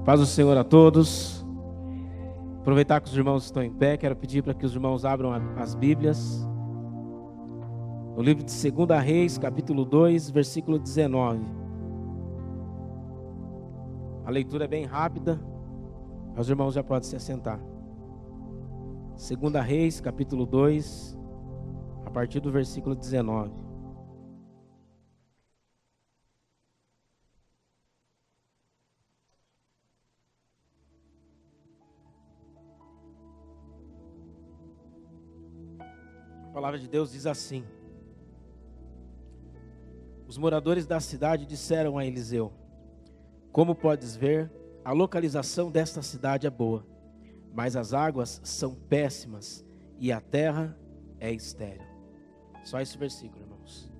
Paz do Senhor a todos. Aproveitar que os irmãos estão em pé, quero pedir para que os irmãos abram as Bíblias. No livro de 2 Reis, capítulo 2, versículo 19. A leitura é bem rápida, os irmãos já podem se assentar. 2 Reis, capítulo 2, a partir do versículo 19. A palavra de Deus diz assim: os moradores da cidade disseram a Eliseu: como podes ver, a localização desta cidade é boa, mas as águas são péssimas e a terra é estéril. Só esse versículo, irmãos.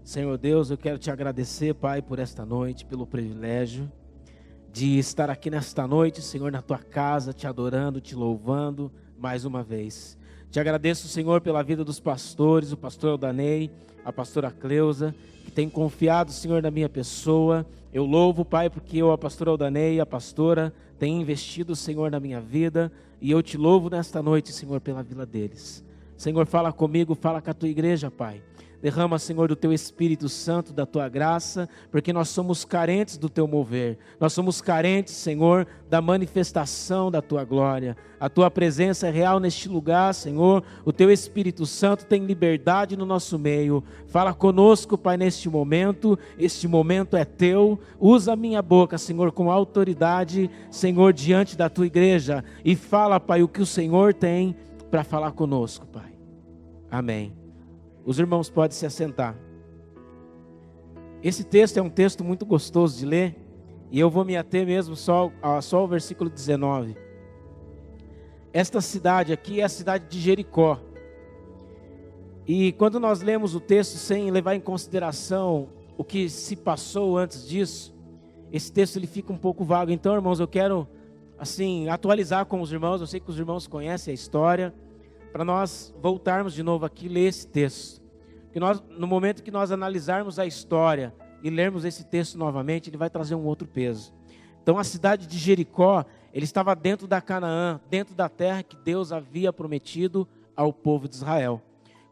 Senhor Deus, eu quero te agradecer, Pai, por esta noite, pelo privilégio de estar aqui nesta noite, Senhor, na tua casa, te adorando, te louvando mais uma vez. Te agradeço, Senhor, pela vida dos pastores, o pastor Aldanei, a pastora Cleusa, que tem confiado, Senhor, na minha pessoa. Eu louvo, Pai, porque a pastora Aldanei, a pastora, tem investido, Senhor, na minha vida. E eu te louvo nesta noite, Senhor, pela vida deles. Senhor, fala comigo, fala com a tua igreja, Pai. Derrama, Senhor, do teu Espírito Santo, da tua graça, porque nós somos carentes do teu mover. Nós somos carentes, Senhor, da manifestação da tua glória. A tua presença é real neste lugar, Senhor. O teu Espírito Santo tem liberdade no nosso meio. Fala conosco, Pai, neste momento. Este momento é teu. Usa a minha boca, Senhor, com autoridade, Senhor, diante da tua igreja. E fala, Pai, o que o Senhor tem para falar conosco, Pai. Amém. Os irmãos podem se assentar. Esse texto é um texto muito gostoso de ler, e eu vou me ater mesmo só ao versículo 19. Esta cidade aqui é a cidade de Jericó. E quando nós lemos o texto sem levar em consideração o que se passou antes disso, esse texto ele fica um pouco vago. Então, irmãos, eu quero assim atualizar com os irmãos. Eu sei que os irmãos conhecem a história, para nós voltarmos de novo aqui e ler esse texto. Porque no momento que nós analisarmos a história e lermos esse texto novamente, ele vai trazer um outro peso. Então a cidade de Jericó, ele estava dentro da Canaã, dentro da terra que Deus havia prometido ao povo de Israel.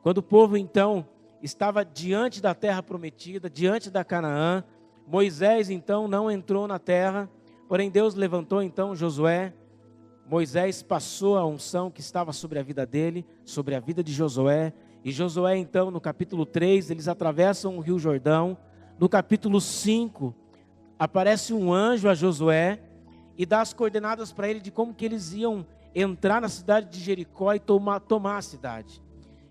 Quando o povo então estava diante da terra prometida, diante da Canaã, Moisés então não entrou na terra, porém Deus levantou então Josué. Moisés passou a unção que estava sobre a vida dele, sobre a vida de Josué. E Josué então no capítulo 3, eles atravessam o rio Jordão. No capítulo 5, aparece um anjo a Josué e dá as coordenadas para ele de como que eles iam entrar na cidade de Jericó e tomar a cidade.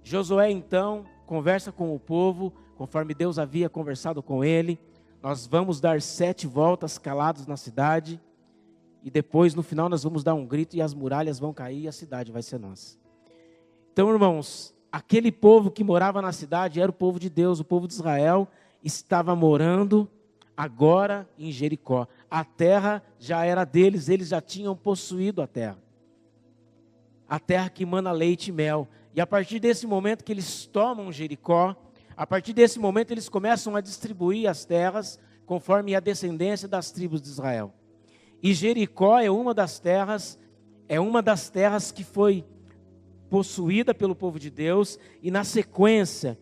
Josué então conversa com o povo, conforme Deus havia conversado com ele. Nós vamos dar 7 voltas calados na cidade. E depois, no final, nós vamos dar um grito e as muralhas vão cair e a cidade vai ser nossa. Então, irmãos, aquele povo que morava na cidade era o povo de Deus, o povo de Israel estava morando agora em Jericó. A terra já era deles, eles já tinham possuído a terra. A terra que emana leite e mel. E a partir desse momento que eles tomam Jericó, a partir desse momento eles começam a distribuir as terras conforme a descendência das tribos de Israel. E Jericó é uma das terras que foi possuída pelo povo de Deus, e na sequência,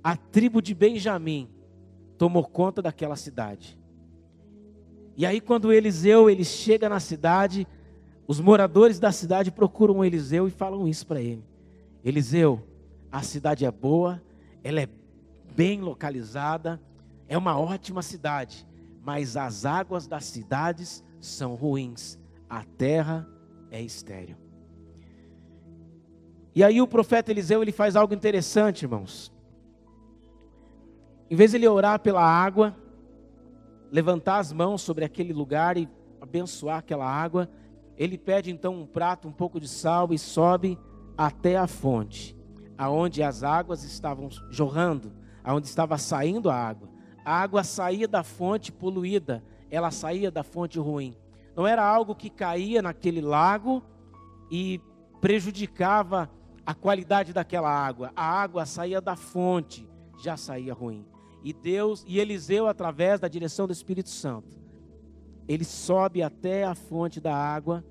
a tribo de Benjamim tomou conta daquela cidade. E aí quando Eliseu, ele chega na cidade, os moradores da cidade procuram Eliseu e falam isso para ele: Eliseu, a cidade é boa, ela é bem localizada, é uma ótima cidade, mas as águas das cidades são ruins, a terra é estéril. E aí o profeta Eliseu, ele faz algo interessante, irmãos. Em vez de ele orar pela água, levantar as mãos sobre aquele lugar e abençoar aquela água, ele pede então um prato, um pouco de sal e sobe até a fonte, aonde as águas estavam jorrando, aonde estava saindo a água. A água saía da fonte poluída, ela saía da fonte ruim. Não era algo que caía naquele lago e prejudicava a qualidade daquela água. A água saía da fonte, já saía ruim. E Deus, e Eliseu, através da direção do Espírito Santo, ele sobe até a fonte da água,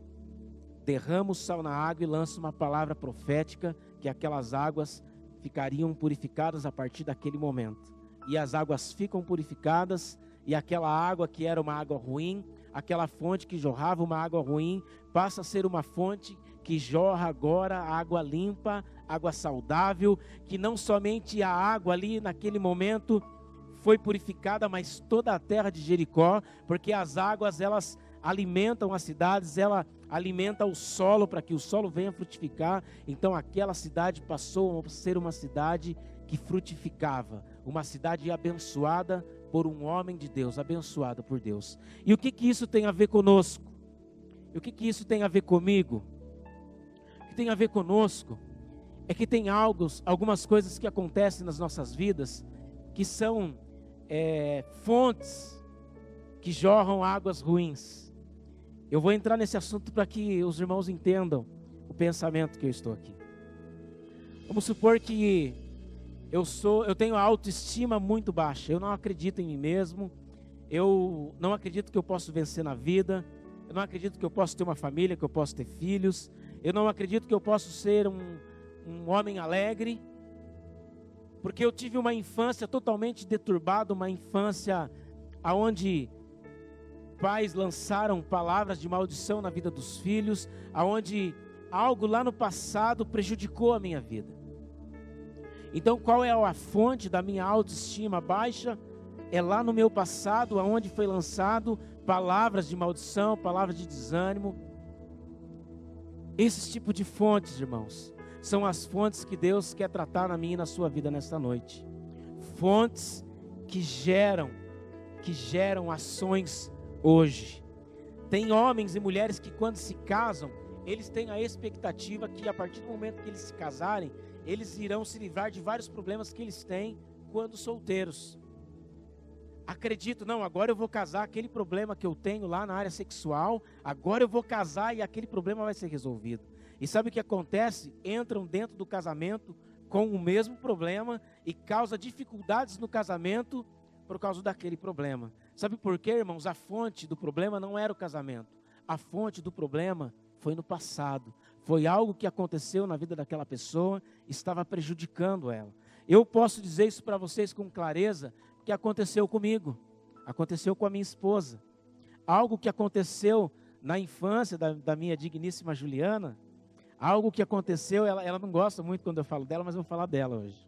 derrama o sal na água e lança uma palavra profética que aquelas águas ficariam purificadas a partir daquele momento. E as águas ficam purificadas, e aquela água que era uma água ruim, aquela fonte que jorrava uma água ruim, passa a ser uma fonte que jorra agora água limpa, água saudável, que não somente a água ali naquele momento foi purificada, mas toda a terra de Jericó, porque as águas elas alimentam as cidades, ela alimenta o solo para que o solo venha frutificar. Então aquela cidade passou a ser uma cidade que frutificava, uma cidade abençoada por um homem de Deus, abençoada por Deus. E o que isso tem a ver conosco? E o que isso tem a ver comigo? O que tem a ver conosco é que tem algumas coisas que acontecem nas nossas vidas que são fontes que jorram águas ruins. Eu vou entrar nesse assunto para que os irmãos entendam o pensamento que eu estou aqui. Vamos supor que eu tenho a autoestima muito baixa, eu não acredito em mim mesmo, eu não acredito que eu posso vencer na vida, eu não acredito que eu posso ter uma família, que eu posso ter filhos, eu não acredito que eu posso ser um homem alegre, porque eu tive uma infância totalmente deturbada, uma infância onde pais lançaram palavras de maldição na vida dos filhos, aonde algo lá no passado prejudicou a minha vida. Então qual é a fonte da minha autoestima baixa? É lá no meu passado, aonde foi lançado palavras de maldição, palavras de desânimo. Esses tipos de fontes, irmãos, são as fontes que Deus quer tratar na minha e na sua vida nesta noite. Fontes que geram ações hoje. Tem homens e mulheres que quando se casam, eles têm a expectativa que a partir do momento que eles se casarem, eles irão se livrar de vários problemas que eles têm quando solteiros. Acredito, não, agora eu vou casar, aquele problema que eu tenho lá na área sexual, agora eu vou casar e aquele problema vai ser resolvido. E sabe o que acontece? Entram dentro do casamento com o mesmo problema e causa dificuldades no casamento por causa daquele problema. Sabe por quê, irmãos? A fonte do problema não era o casamento. A fonte do problema foi no passado. Foi algo que aconteceu na vida daquela pessoa, estava prejudicando ela. Eu posso dizer isso para vocês com clareza, porque aconteceu comigo. Aconteceu com a minha esposa. Algo que aconteceu na infância da minha digníssima Juliana. Algo que aconteceu, ela não gosta muito quando eu falo dela, mas eu vou falar dela hoje.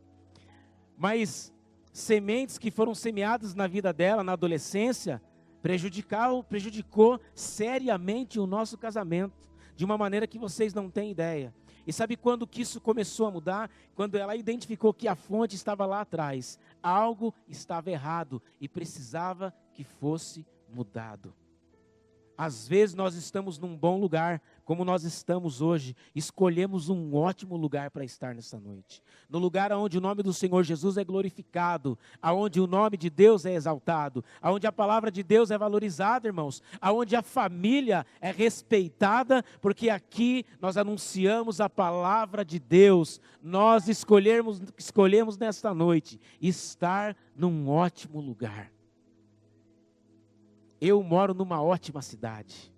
Mas sementes que foram semeadas na vida dela, na adolescência, prejudicou seriamente o nosso casamento, de uma maneira que vocês não têm ideia. E sabe quando que isso começou a mudar? Quando ela identificou que a fonte estava lá atrás. Algo estava errado e precisava que fosse mudado. Às vezes nós estamos num bom lugar, como nós estamos hoje, escolhemos um ótimo lugar para estar nessa noite. No lugar onde o nome do Senhor Jesus é glorificado, aonde o nome de Deus é exaltado, aonde a palavra de Deus é valorizada, irmãos, aonde a família é respeitada, porque aqui nós anunciamos a palavra de Deus. Nós escolhemos nesta noite estar num ótimo lugar. Eu moro numa ótima cidade.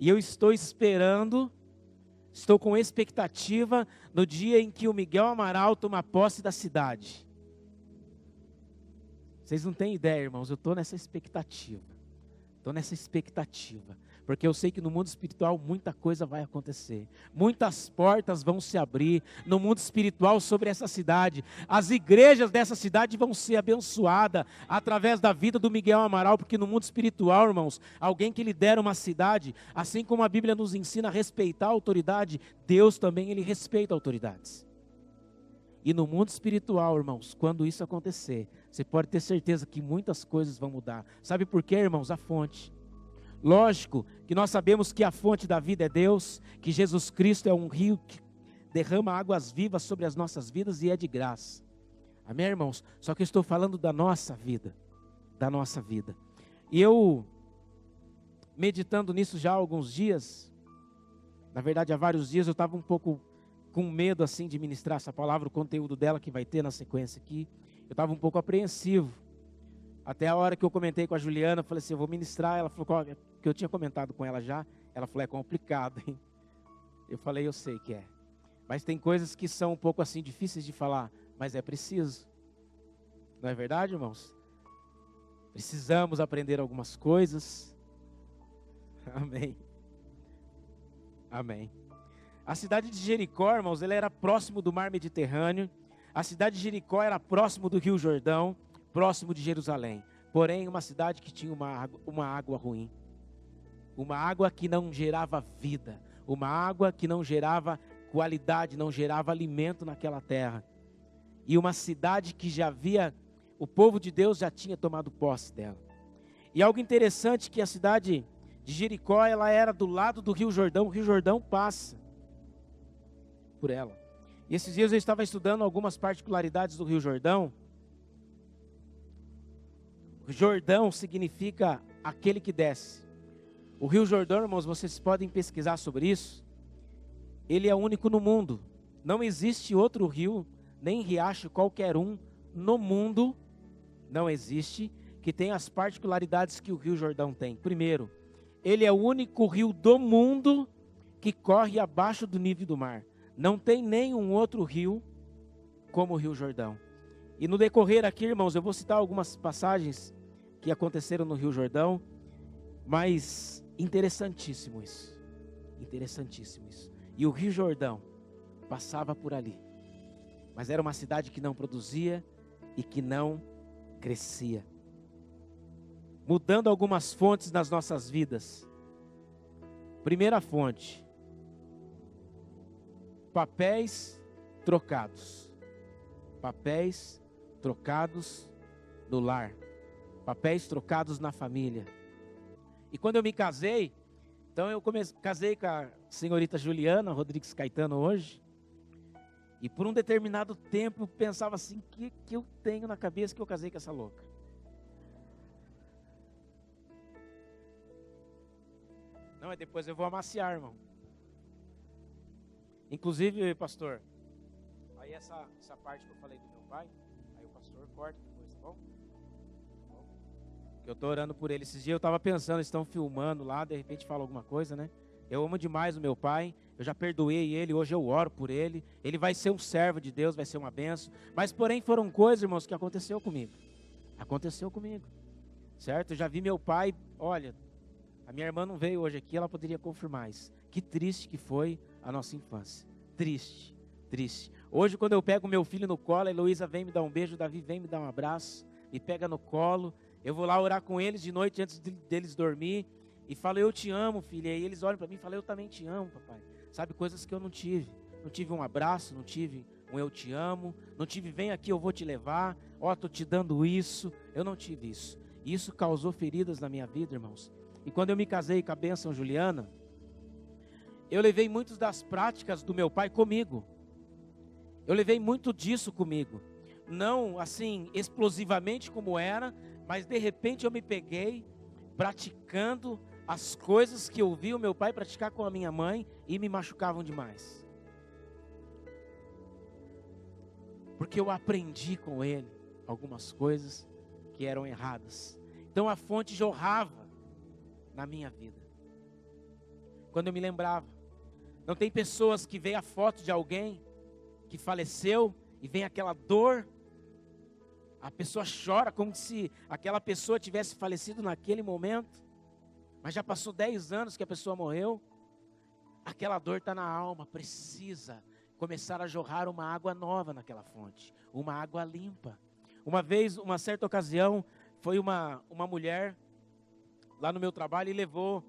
E eu estou esperando, estou com expectativa no dia em que o Miguel Amaral toma posse da cidade. Vocês não têm ideia, irmãos, eu estou nessa expectativa. Porque eu sei que no mundo espiritual muita coisa vai acontecer. Muitas portas vão se abrir no mundo espiritual sobre essa cidade. As igrejas dessa cidade vão ser abençoadas através da vida do Miguel Amaral. Porque no mundo espiritual, irmãos, alguém que lidera uma cidade, assim como a Bíblia nos ensina a respeitar a autoridade, Deus também ele respeita autoridades. E no mundo espiritual, irmãos, quando isso acontecer, você pode ter certeza que muitas coisas vão mudar. Sabe por quê, irmãos? A fonte. Lógico que nós sabemos que a fonte da vida é Deus, que Jesus Cristo é um rio que derrama águas vivas sobre as nossas vidas e é de graça. Amém, irmãos? Só que eu estou falando da nossa vida, E eu, meditando nisso já há alguns dias, na verdade há vários dias, eu estava um pouco com medo assim de ministrar essa palavra, o conteúdo dela que vai ter na sequência aqui. Eu estava um pouco apreensivo, Até a hora que eu comentei com a Juliana, eu falei assim, eu vou ministrar. Ela falou que eu tinha comentado com ela já. Ela falou, é complicado, hein? Eu falei, eu sei que é. Mas tem coisas que são um pouco assim difíceis de falar, mas é preciso. Não é verdade, irmãos? Precisamos aprender algumas coisas. Amém. Amém. A cidade de Jericó, irmãos, ela era próximo do mar Mediterrâneo. A cidade de Jericó era próximo do Rio Jordão, próximo de Jerusalém. Porém, uma cidade que tinha uma água ruim. Uma água que não gerava vida. Uma água que não gerava qualidade, não gerava alimento naquela terra. E uma cidade que o povo de Deus já tinha tomado posse dela. E algo interessante que a cidade de Jericó, ela era do lado do Rio Jordão. O Rio Jordão passa por ela. E esses dias eu estava estudando algumas particularidades do Rio Jordão. O Jordão significa aquele que desce. O Rio Jordão, irmãos, vocês podem pesquisar sobre isso. Ele é único no mundo. Não existe outro rio, nem riacho qualquer um no mundo, não existe, que tenha as particularidades que o Rio Jordão tem. Primeiro, ele é o único rio do mundo que corre abaixo do nível do mar. Não tem nenhum outro rio como o Rio Jordão. E no decorrer aqui, irmãos, eu vou citar algumas passagens que aconteceram no Rio Jordão, mas interessantíssimo isso. Interessantíssimo isso. E o Rio Jordão passava por ali. Mas era uma cidade que não produzia e que não crescia. Mudando algumas fontes nas nossas vidas. Primeira fonte. Papéis trocados. Papéis trocados no lar. Papéis trocados na família. E quando eu me casei, então eu casei com a senhorita Juliana Rodrigues Caetano hoje. E por um determinado tempo eu pensava assim, que eu tenho na cabeça que eu casei com essa louca? Não, é depois eu vou amaciar, irmão. Inclusive, pastor, aí essa parte que eu falei do meu pai, aí o pastor corta depois, tá bom? Tá bom? Eu estou orando por ele. Esses dias eu estava pensando, eles estão filmando lá, de repente fala alguma coisa, né? Eu amo demais o meu pai, eu já perdoei ele, hoje eu oro por ele. Ele vai ser um servo de Deus, vai ser uma bênção. Mas porém foram coisas, irmãos, que aconteceu comigo. Aconteceu comigo, certo? Eu já vi meu pai, olha, a minha irmã não veio hoje aqui, ela poderia confirmar isso. Que triste que foi a nossa infância. Triste, triste. Hoje quando eu pego meu filho no colo, a Heloísa vem me dar um beijo, o Davi vem me dar um abraço, me pega no colo. Eu vou lá orar com eles de noite antes deles dormir. E falo, eu te amo, filha. E eles olham para mim e falam, eu também te amo, papai. Sabe, coisas que eu não tive. Não tive um abraço, não tive um eu te amo. Não tive, vem aqui, eu vou te levar. Ó, estou te dando isso. Eu não tive isso. E isso causou feridas na minha vida, irmãos. E quando eu me casei com a bênção Juliana, eu levei muitas das práticas do meu pai comigo. Eu levei muito disso comigo. Não assim, explosivamente como era, mas de repente eu me peguei praticando as coisas que eu vi o meu pai praticar com a minha mãe e me machucavam demais. Porque eu aprendi com ele algumas coisas que eram erradas. Então a fonte jorrava na minha vida. Quando eu me lembrava. Não tem pessoas que veem a foto de alguém que faleceu e vem aquela dor. A pessoa chora como se aquela pessoa tivesse falecido naquele momento. Mas já passou 10 anos que a pessoa morreu. Aquela dor está na alma, precisa começar a jorrar uma água nova naquela fonte. Uma água limpa. Uma vez, uma certa ocasião, foi uma mulher lá no meu trabalho e levou,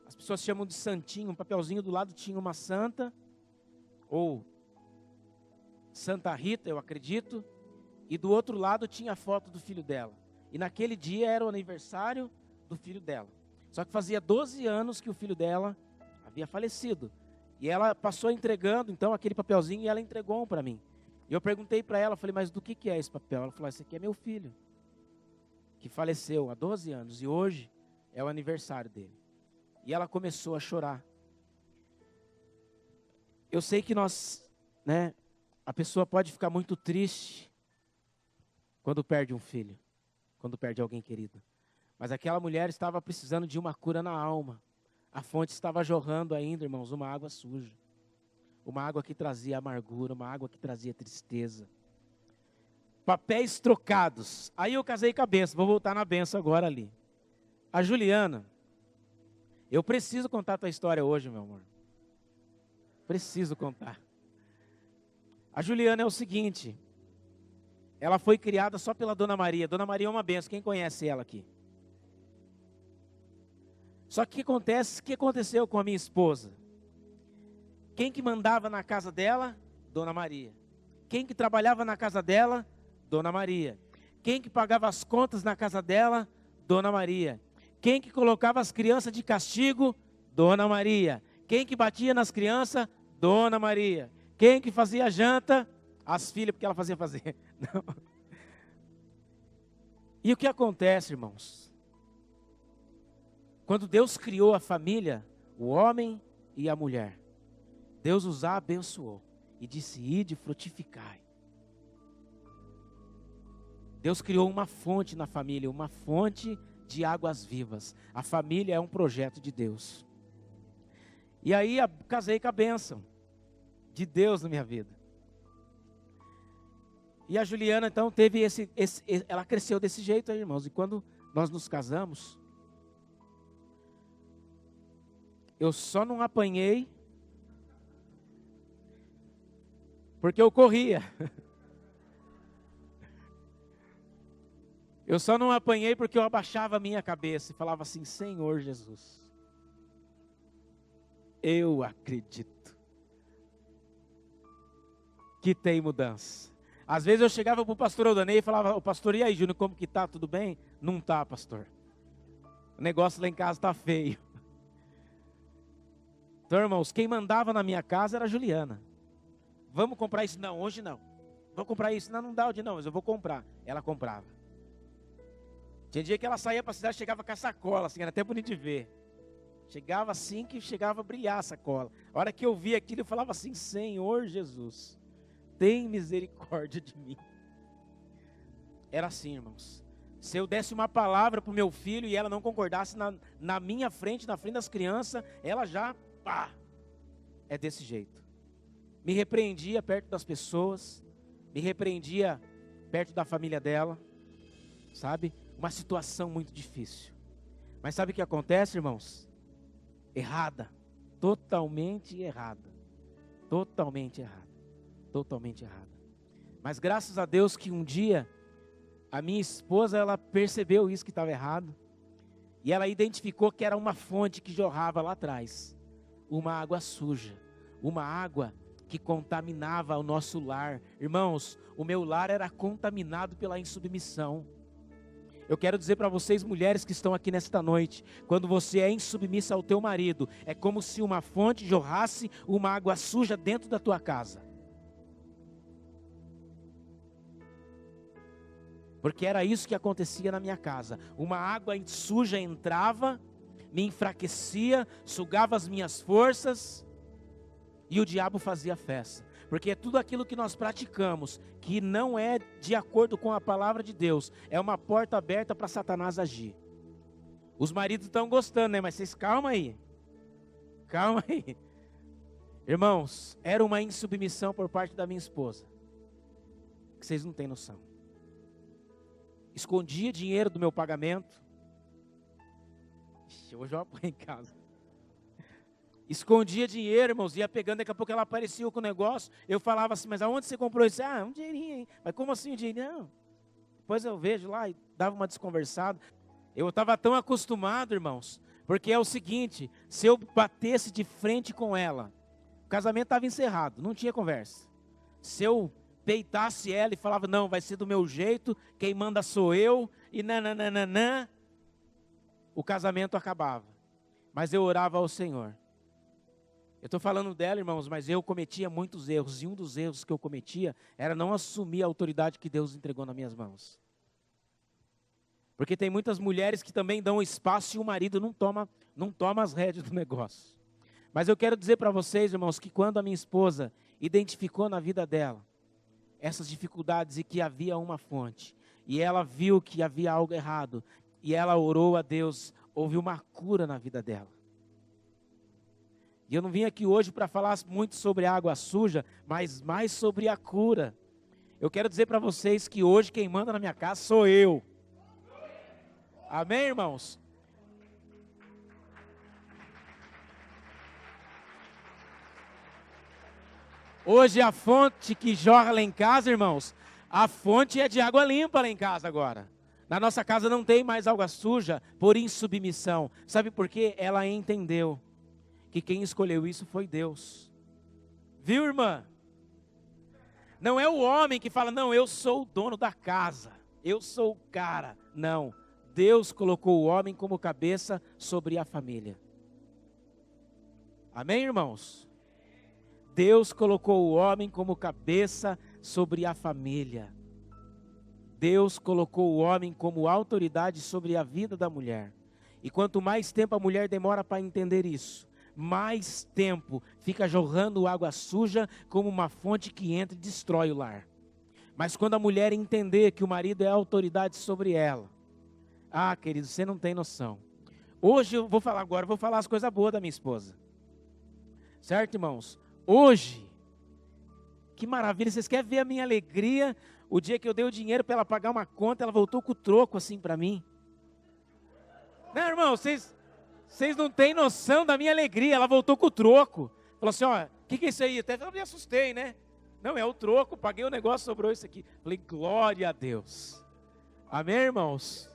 as pessoas chamam de santinho, um papelzinho do lado tinha uma santa, ou Santa Rita, eu acredito, e do outro lado tinha a foto do filho dela. E naquele dia era o aniversário do filho dela. Só que fazia 12 anos que o filho dela havia falecido. E ela passou entregando, então, aquele papelzinho e ela entregou um para mim. E eu perguntei para ela, falei, mas do que é esse papel? Ela falou, esse aqui é meu filho, que faleceu há 12 anos e hoje é o aniversário dele. E ela começou a chorar. Eu sei que a pessoa pode ficar muito triste quando perde um filho. quando perde alguém querido. Mas aquela mulher estava precisando de uma cura na alma. A fonte estava jorrando ainda, irmãos, uma água suja. Uma água que trazia amargura, uma água que trazia tristeza. Papéis trocados. Aí eu casei com a benção, vou voltar na benção agora ali. A Juliana, eu preciso contar a tua história hoje, meu amor. Preciso contar. A Juliana é o seguinte, ela foi criada só pela Dona Maria. Dona Maria é uma benção, quem conhece ela aqui? Só que o que aconteceu com a minha esposa? Quem que mandava na casa dela? Dona Maria. Quem que trabalhava na casa dela? Dona Maria. Quem que pagava as contas na casa dela? Dona Maria. Quem que colocava as crianças de castigo? Dona Maria. Quem que batia nas crianças? Dona Maria. Quem que fazia janta? As filhas, porque ela fazia fazer. Não. E o que acontece, irmãos? Quando Deus criou a família, o homem e a mulher, Deus os abençoou e disse: ide, frutificai. Deus criou uma fonte na família, uma fonte de águas vivas. A família é um projeto de Deus. E aí casei com a bênção de Deus na minha vida. E a Juliana então teve ela cresceu desse jeito aí, irmãos. E quando nós nos casamos, eu só não apanhei porque eu corria. Eu só não apanhei porque eu abaixava a minha cabeça e falava assim: Senhor Jesus, eu acredito que tem mudança. Às vezes eu chegava para o pastor Aldanei e falava: o pastor, e aí, Júnior, como que tá? Tudo bem? Não tá, pastor. O negócio lá em casa tá feio. Então, irmãos, quem mandava na minha casa era a Juliana. Vamos comprar isso? Não, hoje não. Vou comprar isso? Não, não dá hoje não, mas eu vou comprar. Ela comprava. Tinha dia que ela saía para a cidade, chegava com a sacola, assim, era até bonito de ver. Chegava assim que chegava a brilhar a sacola. A hora que eu via aquilo, eu falava assim: Senhor Jesus, tem misericórdia de mim. Era assim, irmãos. Se eu desse uma palavra para o meu filho e ela não concordasse na minha frente, na frente das crianças, ela já, pá, é desse jeito. Me repreendia perto das pessoas, me repreendia perto da família dela, sabe? Uma situação muito difícil. Mas sabe o que acontece, irmãos? Errada, totalmente errada, totalmente errada, totalmente errada. Mas graças a Deus que um dia a minha esposa, ela percebeu isso que estava errado, e ela identificou que era uma fonte que jorrava lá atrás, uma água suja, uma água que contaminava o nosso lar. Irmãos, o meu lar era contaminado pela insubmissão. Eu quero dizer para vocês, mulheres que estão aqui nesta noite, quando você é insubmissa ao teu marido, é como se uma fonte jorrasse uma água suja dentro da tua casa. Porque era isso que acontecia na minha casa. Uma água suja entrava, me enfraquecia, sugava as minhas forças, e o diabo fazia festa. Porque é tudo aquilo que nós praticamos, que não é de acordo com a palavra de Deus, é uma porta aberta para Satanás agir. Os maridos estão gostando, né? Mas vocês calma aí. Calma aí. Irmãos, era uma insubmissão por parte da minha esposa, que vocês não têm noção. Escondia dinheiro do meu pagamento. Ixi, hoje eu apanho em casa. Escondia dinheiro, irmãos, ia pegando, daqui a pouco ela aparecia com o negócio. Eu falava assim: mas aonde você comprou isso? Ah, um dinheirinho, hein? Mas como assim um dinheirinho? Não. Depois eu vejo lá e dava uma desconversada. Eu estava tão acostumado, irmãos, porque é o seguinte: se eu batesse de frente com ela, o casamento estava encerrado, não tinha conversa. Se eu peitasse ela e falava: não, vai ser do meu jeito, quem manda sou eu, e nananana, o casamento acabava. Mas eu orava ao Senhor. Eu estou falando dela, irmãos, mas eu cometia muitos erros, e um dos erros que eu cometia era não assumir a autoridade que Deus entregou nas minhas mãos. Porque tem muitas mulheres que também dão espaço e o marido não toma as rédeas do negócio. Mas eu quero dizer para vocês, irmãos, que quando a minha esposa identificou na vida dela essas dificuldades e que havia uma fonte, E ela viu que havia algo errado. E ela orou a Deus, houve uma cura na vida dela. E eu não vim aqui hoje para falar muito sobre a água suja, mas mais sobre a cura. Eu quero dizer para vocês que hoje quem manda na minha casa sou eu. Amém, irmãos? Hoje a fonte que jorra lá em casa, irmãos, a fonte é de água limpa lá em casa agora. Na nossa casa não tem mais água suja por insubmissão. Sabe por quê? Ela entendeu que quem escolheu isso foi Deus. Viu, irmã? Não é o homem que fala, não, eu sou o dono da casa, eu sou o cara. Não, Deus colocou o homem como cabeça sobre a família. Amém, irmãos? Deus colocou o homem como cabeça sobre a família. Deus colocou o homem como autoridade sobre a vida da mulher. E quanto mais tempo a mulher demora para entender isso, mais tempo fica jorrando água suja como uma fonte que entra e destrói o lar. Mas quando a mulher entender que o marido é autoridade sobre ela, querido, você não tem noção. Hoje eu vou falar agora, vou falar as coisas boas da minha esposa. Certo, irmãos? Hoje, que maravilha, vocês querem ver a minha alegria? O dia que eu dei o dinheiro para ela pagar uma conta, ela voltou com o troco assim para mim. Não, irmão, vocês não têm noção da minha alegria. Ela voltou com o troco. Falou assim, ó, o que é isso aí? Até eu me assustei, né? Não, é o troco, paguei o negócio, sobrou isso aqui. Falei, glória a Deus. Amém, irmãos?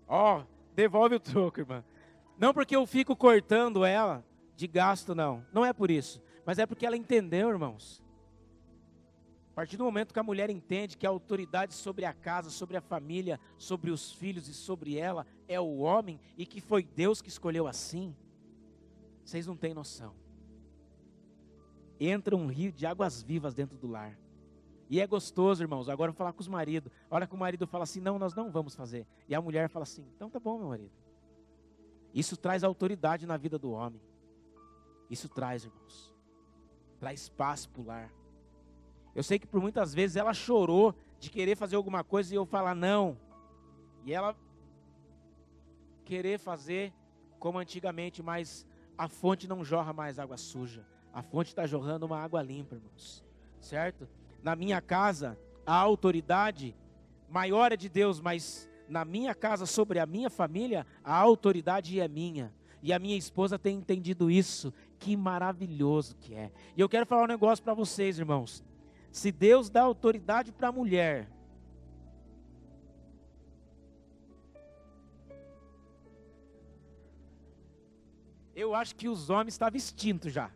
Ó, devolve o troco, irmã. Não porque eu fico cortando ela de gasto, não. Não é por isso. Mas é porque ela entendeu, irmãos. A partir do momento que a mulher entende que a autoridade sobre a casa, sobre a família, sobre os filhos e sobre ela é o homem e que foi Deus que escolheu assim, vocês não têm noção. Entra um rio de águas vivas dentro do lar. E é gostoso, irmãos. Agora eu vou falar com os maridos. A hora que o marido fala assim, não, nós não vamos fazer. E a mulher fala assim, então tá bom, meu marido. Isso traz autoridade na vida do homem. Isso traz, irmãos. Traz paz para o lar. Eu sei que por muitas vezes ela chorou de querer fazer alguma coisa e eu falar não. E ela querer fazer como antigamente, mas a fonte não jorra mais água suja. A fonte está jorrando uma água limpa, irmãos. Certo? Na minha casa, a autoridade maior é de Deus, mas na minha casa, sobre a minha família, a autoridade é minha. E a minha esposa tem entendido isso. Que maravilhoso que é. E eu quero falar um negócio para vocês, irmãos. Se Deus dá autoridade para a mulher, eu acho que os homens estavam extintos já.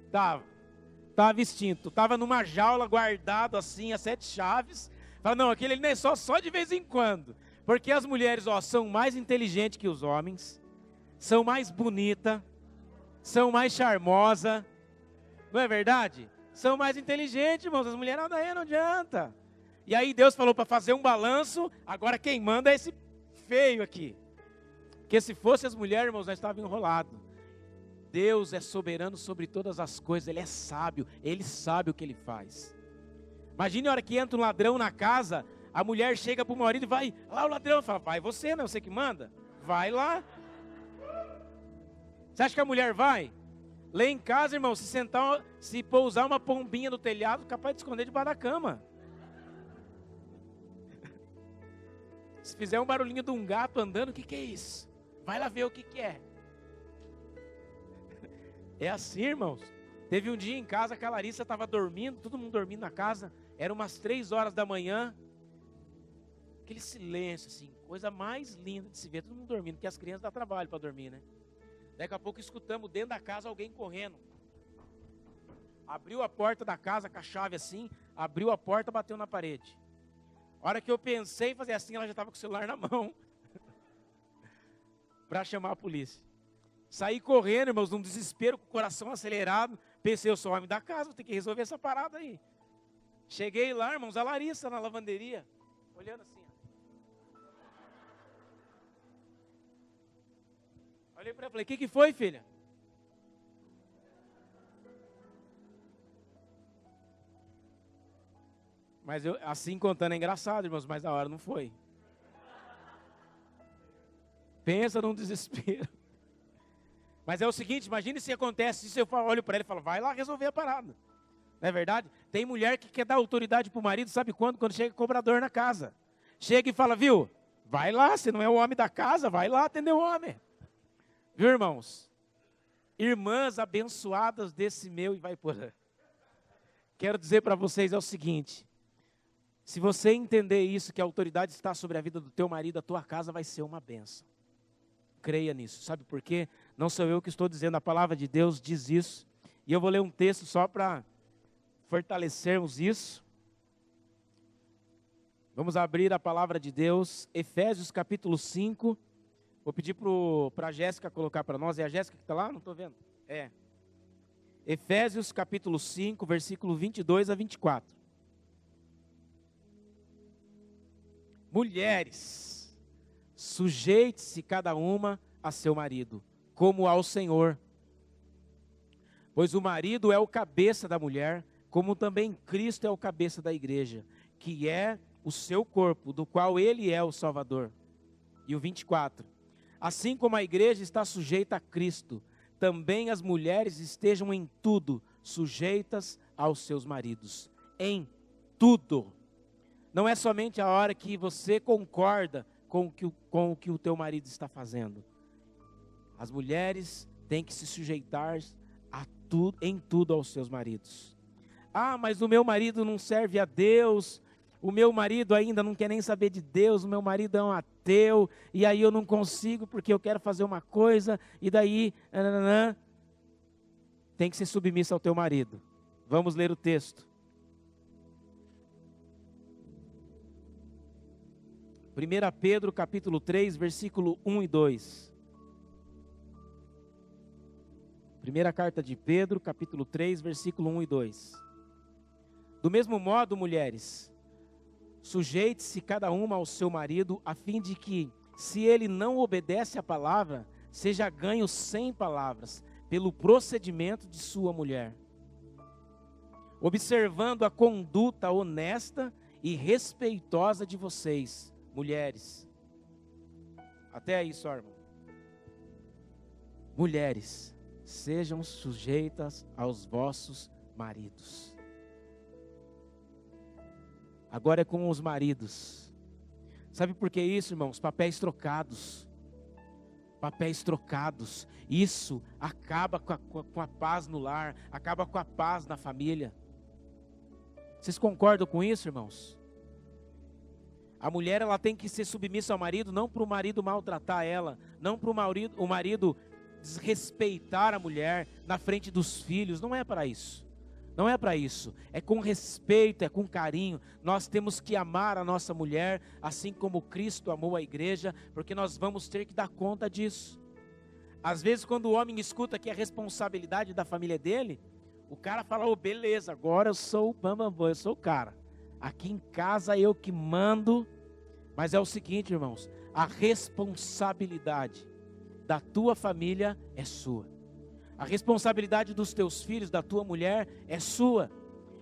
Estava extinto. Estava numa jaula guardado assim, a 7 chaves. Fala, não, aquele ele não é só de vez em quando. Porque as mulheres, são mais inteligentes que os homens. São mais bonitas. São mais charmosas. Não é verdade? São mais inteligentes, irmãos. As mulheres não adianta. E aí Deus falou para fazer um balanço. Agora quem manda é esse feio aqui. Porque se fosse as mulheres, irmãos, nós estávamos enrolados. Deus é soberano sobre todas as coisas. Ele é sábio. Ele sabe o que ele faz. Imagine a hora que entra um ladrão na casa. A mulher chega para o marido e vai. Lá o ladrão fala, vai você, não é você que manda? Vai lá. Você acha que a mulher vai? Lá em casa, irmão, se pousar uma pombinha no telhado, capaz de esconder debaixo da cama. Se fizer um barulhinho de um gato andando, o que é isso? Vai lá ver o que é. É assim, irmãos. Teve um dia em casa que a Larissa estava dormindo, todo mundo dormindo na casa. Era umas 3 horas da manhã. Aquele silêncio, assim, coisa mais linda de se ver. Todo mundo dormindo, porque as crianças dão trabalho para dormir, né? Daqui a pouco escutamos dentro da casa alguém correndo. Abriu a porta da casa com a chave assim, abriu a porta, bateu na parede. A hora que eu pensei em fazer assim, ela já estava com o celular na mão. Para chamar a polícia. Saí correndo, irmãos, num desespero, com o coração acelerado. Pensei, eu sou homem da casa, vou ter que resolver essa parada aí. Cheguei lá, irmãos, a Larissa na lavanderia, olhando assim. Olhei para ela e falei, o que foi, filha? Mas eu, assim contando é engraçado, irmãos, mas a hora não foi. Pensa num desespero. Mas é o seguinte, imagine se acontece isso, eu olho para ele e falo, vai lá resolver a parada. Não é verdade? Tem mulher que quer dar autoridade para o marido, sabe quando? Quando chega cobrador na casa. Chega e fala, viu, vai lá, se não é o homem da casa, vai lá atender o homem. Viu, irmãos? Irmãs abençoadas desse meu e vai por aí. Quero dizer para vocês é o seguinte, se você entender isso, que a autoridade está sobre a vida do teu marido, a tua casa vai ser uma bênção. Creia nisso, sabe por quê? Não sou eu que estou dizendo, a palavra de Deus diz isso. E eu vou ler um texto só para fortalecermos isso. Vamos abrir a palavra de Deus, Efésios capítulo 5. Vou pedir para a Jéssica colocar para nós. É a Jéssica que está lá? Não estou vendo. É. Efésios capítulo 5, versículo 22 a 24. Mulheres, sujeite-se cada uma a seu marido, como ao Senhor. Pois o marido é o cabeça da mulher, como também Cristo é o cabeça da igreja, que é o seu corpo, do qual ele é o Salvador. E o 24. Assim como a igreja está sujeita a Cristo, também as mulheres estejam em tudo sujeitas aos seus maridos. Em tudo. Não é somente a hora que você concorda com o que o teu marido está fazendo. As mulheres têm que se sujeitar em tudo aos seus maridos. Ah, mas o meu marido não serve a Deus, o meu marido ainda não quer nem saber de Deus, o meu marido é um ateu, e aí eu não consigo porque eu quero fazer uma coisa, e daí, tem que ser submissa ao teu marido. Vamos ler o texto. 1 Pedro capítulo 3, versículo 1 e 2. Primeira carta de Pedro, capítulo 3, versículo 1 e 2. Do mesmo modo, mulheres, sujeite-se cada uma ao seu marido, a fim de que, se ele não obedece à palavra, seja ganho sem palavras, pelo procedimento de sua mulher. Observando a conduta honesta e respeitosa de vocês, mulheres. Até aí, só, irmão. Mulheres, sejam sujeitas aos vossos maridos. Agora é com os maridos. Sabe por que isso, irmãos? Papéis trocados. Papéis trocados. Isso acaba com a paz no lar, acaba com a paz na família. Vocês concordam com isso, irmãos? A mulher, ela tem que ser submissa ao marido, não para o marido maltratar ela, não para o marido desrespeitar a mulher na frente dos filhos. Não é para isso. Não é para isso. É com respeito, é com carinho. Nós temos que amar a nossa mulher, assim como Cristo amou a igreja, porque nós vamos ter que dar conta disso. Às vezes, quando o homem escuta que é responsabilidade da família dele, o cara fala, oh, beleza, agora eu sou o bambambam, eu sou o cara. Aqui em casa eu que mando. Mas é o seguinte, irmãos, a responsabilidade da tua família é sua. A responsabilidade dos teus filhos, da tua mulher, é sua.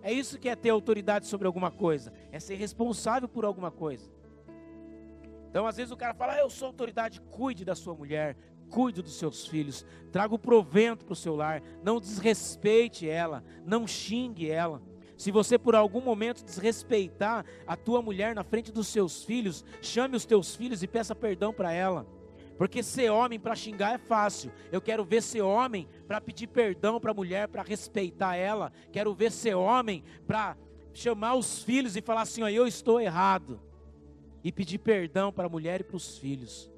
É isso que é ter autoridade sobre alguma coisa. É ser responsável por alguma coisa. Então, às vezes o cara fala, eu sou autoridade, cuide da sua mulher, cuide dos seus filhos, traga o provento para o seu lar, não desrespeite ela, não xingue ela. Se você por algum momento desrespeitar a tua mulher na frente dos seus filhos, chame os teus filhos e peça perdão para ela. Porque ser homem para xingar é fácil. Eu quero ver ser homem para pedir perdão para a mulher, para respeitar ela. Quero ver ser homem para chamar os filhos e falar assim, ó, eu estou errado. E pedir perdão para a mulher e para os filhos.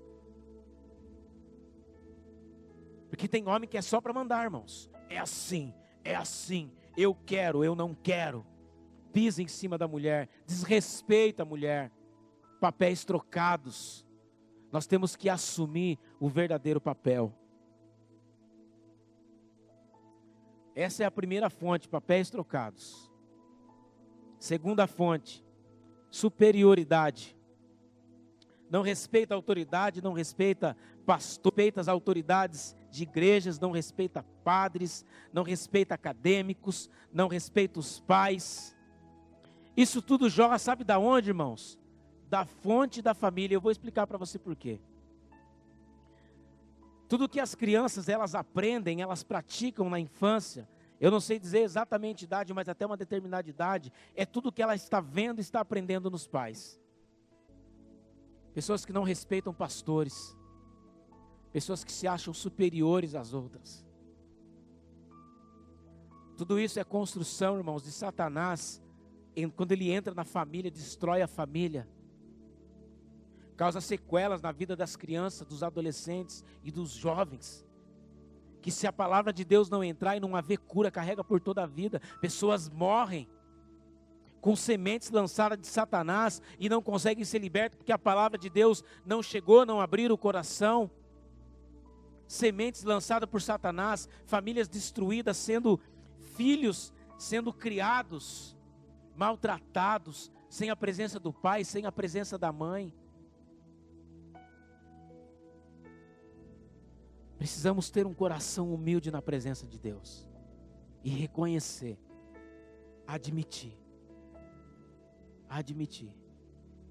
Porque tem homem que é só para mandar, irmãos. É assim, eu quero, eu não quero. Pisa em cima da mulher, desrespeita a mulher. Papéis trocados. Nós temos que assumir o verdadeiro papel. Essa é a primeira fonte, papéis trocados. Segunda fonte, superioridade. Não respeita a autoridade, não respeita pastor, respeita as autoridades de igrejas, não respeita padres, não respeita acadêmicos, não respeita os pais. Isso tudo jorra, sabe da onde, irmãos? Da fonte da família. Eu vou explicar para você por quê. Tudo que as crianças elas aprendem, elas praticam na infância, eu não sei dizer exatamente a idade, mas até uma determinada idade, é tudo que ela está vendo e está aprendendo nos pais. Pessoas que não respeitam pastores, pessoas que se acham superiores às outras. Tudo isso é construção, irmãos, de Satanás. Quando ele entra na família, destrói a família. Causa sequelas na vida das crianças, dos adolescentes e dos jovens. Que se a palavra de Deus não entrar e não haver cura, carrega por toda a vida. Pessoas morrem com sementes lançadas de Satanás e não conseguem ser libertas porque a palavra de Deus não chegou, não abriram o coração. Sementes lançadas por Satanás, famílias destruídas, filhos sendo criados, maltratados, sem a presença do pai, sem a presença da mãe. Precisamos ter um coração humilde na presença de Deus e reconhecer, admitir.